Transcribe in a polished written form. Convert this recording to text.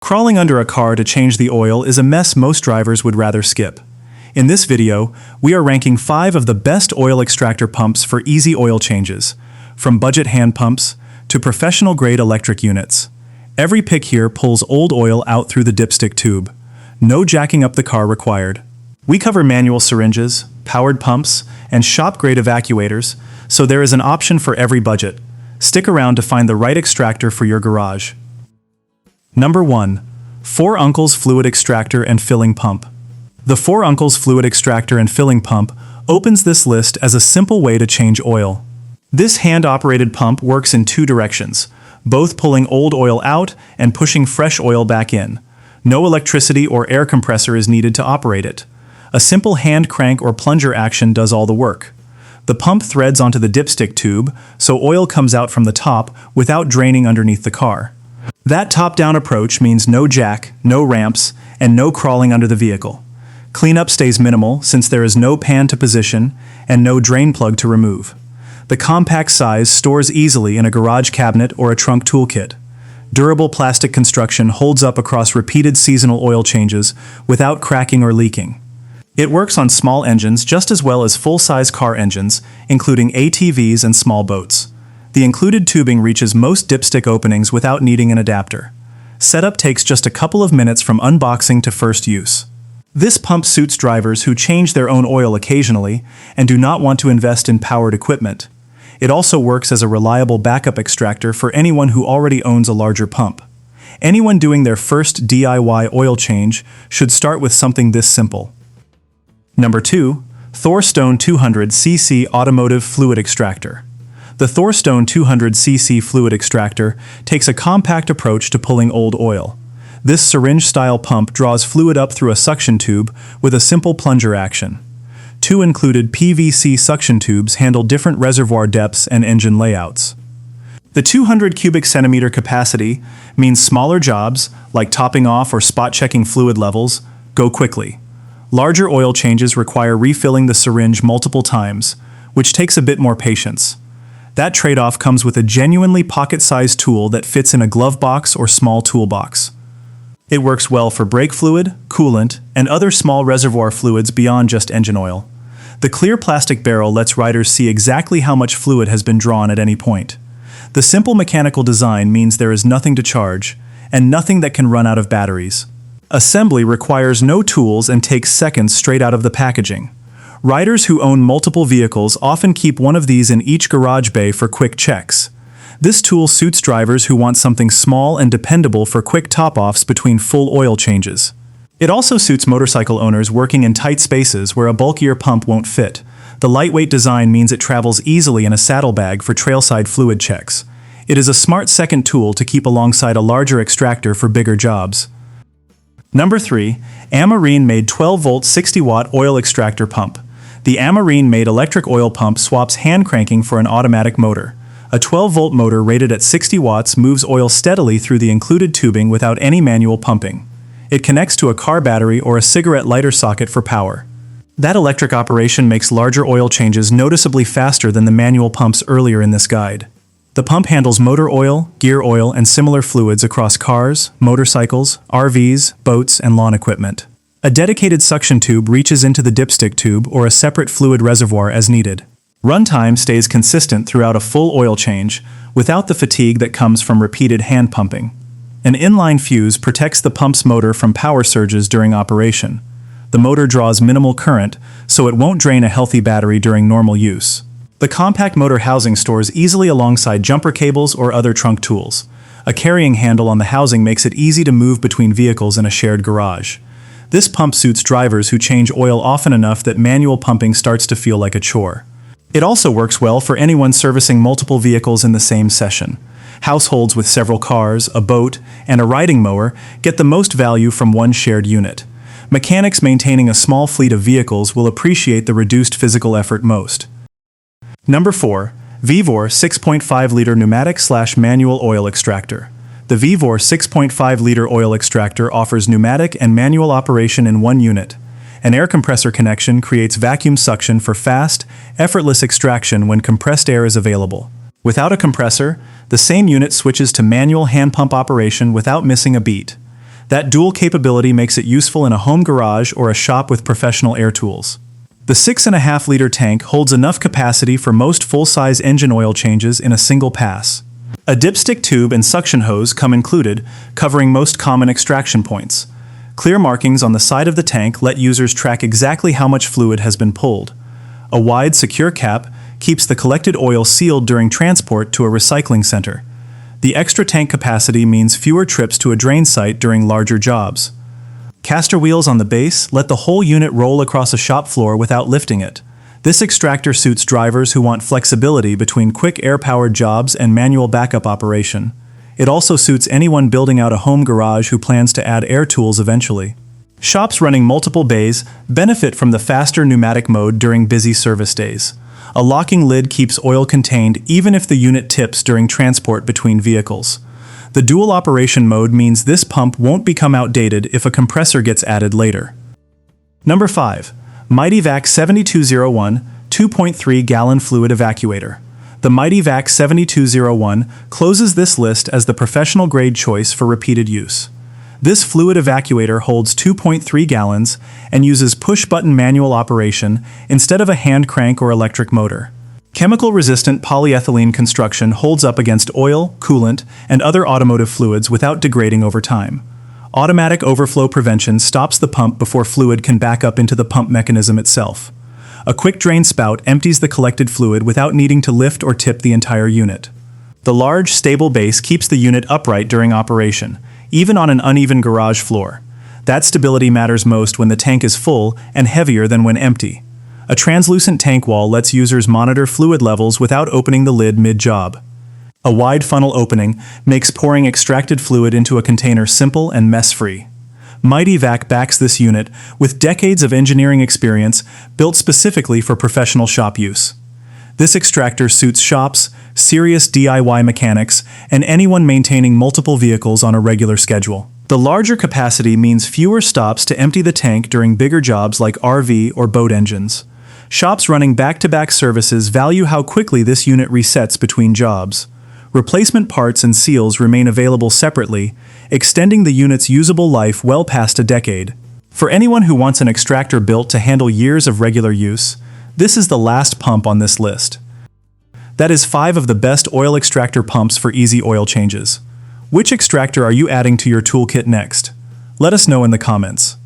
Crawling under a car to change the oil is a mess most drivers would rather skip. In this video, we are ranking 5 of the best oil extractor pumps for easy oil changes, from budget hand pumps to professional-grade electric units. Every pick here pulls old oil out through the dipstick tube. No jacking up the car required. We cover manual syringes, powered pumps, and shop-grade evacuators, so there is an option for every budget. Stick around to find the right extractor for your garage. Number 1. Four Uncles Fluid Extractor and Filling Pump. The Four Uncles Fluid Extractor and Filling Pump opens this list as a simple way to change oil. This hand-operated pump works in 2 directions, both pulling old oil out and pushing fresh oil back in. No electricity or air compressor is needed to operate it. A simple hand crank or plunger action does all the work. The pump threads onto the dipstick tube, so oil comes out from the top without draining underneath the car. That top-down approach means no jack, no ramps, and no crawling under the vehicle. Cleanup stays minimal since there is no pan to position and no drain plug to remove. The compact size stores easily in a garage cabinet or a trunk toolkit. Durable plastic construction holds up across repeated seasonal oil changes without cracking or leaking. It works on small engines just as well as full-size car engines, including ATVs and small boats. The included tubing reaches most dipstick openings without needing an adapter. Setup takes just a couple of minutes from unboxing to first use. This pump suits drivers who change their own oil occasionally and do not want to invest in powered equipment. It also works as a reliable backup extractor for anyone who already owns a larger pump. Anyone doing their first DIY oil change should start with something this simple. Number 2. Thorstone 200cc Automotive Fluid Extractor. The Thorstone 200cc fluid extractor takes a compact approach to pulling old oil. This syringe-style pump draws fluid up through a suction tube with a simple plunger action. 2 included PVC suction tubes handle different reservoir depths and engine layouts. The 200 cubic centimeter capacity means smaller jobs, like topping off or spot-checking fluid levels, go quickly. Larger oil changes require refilling the syringe multiple times, which takes a bit more patience. That trade-off comes with a genuinely pocket-sized tool that fits in a glove box or small toolbox. It works well for brake fluid, coolant, and other small reservoir fluids beyond just engine oil. The clear plastic barrel lets riders see exactly how much fluid has been drawn at any point. The simple mechanical design means there is nothing to charge, and nothing that can run out of batteries. Assembly requires no tools and takes seconds straight out of the packaging. Riders who own multiple vehicles often keep one of these in each garage bay for quick checks. This tool suits drivers who want something small and dependable for quick top-offs between full oil changes. It also suits motorcycle owners working in tight spaces where a bulkier pump won't fit. The lightweight design means it travels easily in a saddlebag for trailside fluid checks. It is a smart second tool to keep alongside a larger extractor for bigger jobs. Number 3. Amarine made 12-volt 60-watt oil extractor pump. The Amarine made electric oil pump swaps hand cranking for an automatic motor. A 12-volt motor rated at 60 watts moves oil steadily through the included tubing without any manual pumping. It connects to a car battery or a cigarette lighter socket for power. That electric operation makes larger oil changes noticeably faster than the manual pumps earlier in this guide. The pump handles motor oil, gear oil, and similar fluids across cars, motorcycles, RVs, boats, and lawn equipment. A dedicated suction tube reaches into the dipstick tube or a separate fluid reservoir as needed. Runtime stays consistent throughout a full oil change, without the fatigue that comes from repeated hand pumping. An inline fuse protects the pump's motor from power surges during operation. The motor draws minimal current, so it won't drain a healthy battery during normal use. The compact motor housing stores easily alongside jumper cables or other trunk tools. A carrying handle on the housing makes it easy to move between vehicles in a shared garage. This pump suits drivers who change oil often enough that manual pumping starts to feel like a chore. It also works well for anyone servicing multiple vehicles in the same session. Households with several cars, a boat, and a riding mower get the most value from one shared unit. Mechanics maintaining a small fleet of vehicles will appreciate the reduced physical effort most. Number 4. VEVOR 6.5-liter pneumatic/manual oil extractor. The VEVOR 6.5-liter oil extractor offers pneumatic and manual operation in one unit. An air compressor connection creates vacuum suction for fast, effortless extraction when compressed air is available. Without a compressor, the same unit switches to manual hand pump operation without missing a beat. That dual capability makes it useful in a home garage or a shop with professional air tools. The 6.5-liter tank holds enough capacity for most full-size engine oil changes in a single pass. A dipstick tube and suction hose come included, covering most common extraction points. Clear markings on the side of the tank let users track exactly how much fluid has been pulled. A wide, secure cap keeps the collected oil sealed during transport to a recycling center. The extra tank capacity means fewer trips to a drain site during larger jobs. Caster wheels on the base let the whole unit roll across a shop floor without lifting it. This extractor suits drivers who want flexibility between quick air-powered jobs and manual backup operation. It also suits anyone building out a home garage who plans to add air tools eventually. Shops running multiple bays benefit from the faster pneumatic mode during busy service days. A locking lid keeps oil contained even if the unit tips during transport between vehicles. The dual operation mode means this pump won't become outdated if a compressor gets added later. Number 5. Mityvac 7201 2.3-gallon fluid evacuator. The Mityvac 7201 closes this list as the professional-grade choice for repeated use. This fluid evacuator holds 2.3 gallons and uses push-button manual operation instead of a hand crank or electric motor. Chemical-resistant polyethylene construction holds up against oil, coolant, and other automotive fluids without degrading over time. Automatic overflow prevention stops the pump before fluid can back up into the pump mechanism itself. A quick drain spout empties the collected fluid without needing to lift or tip the entire unit. The large, stable base keeps the unit upright during operation, even on an uneven garage floor. That stability matters most when the tank is full and heavier than when empty. A translucent tank wall lets users monitor fluid levels without opening the lid mid-job. A wide funnel opening makes pouring extracted fluid into a container simple and mess-free. Mityvac backs this unit with decades of engineering experience built specifically for professional shop use. This extractor suits shops, serious DIY mechanics, and anyone maintaining multiple vehicles on a regular schedule. The larger capacity means fewer stops to empty the tank during bigger jobs like RV or boat engines. Shops running back-to-back services value how quickly this unit resets between jobs. Replacement parts and seals remain available separately, extending the unit's usable life well past a decade. For anyone who wants an extractor built to handle years of regular use, this is the last pump on this list. That is 5 of the best oil extractor pumps for easy oil changes. Which extractor are you adding to your toolkit next? Let us know in the comments.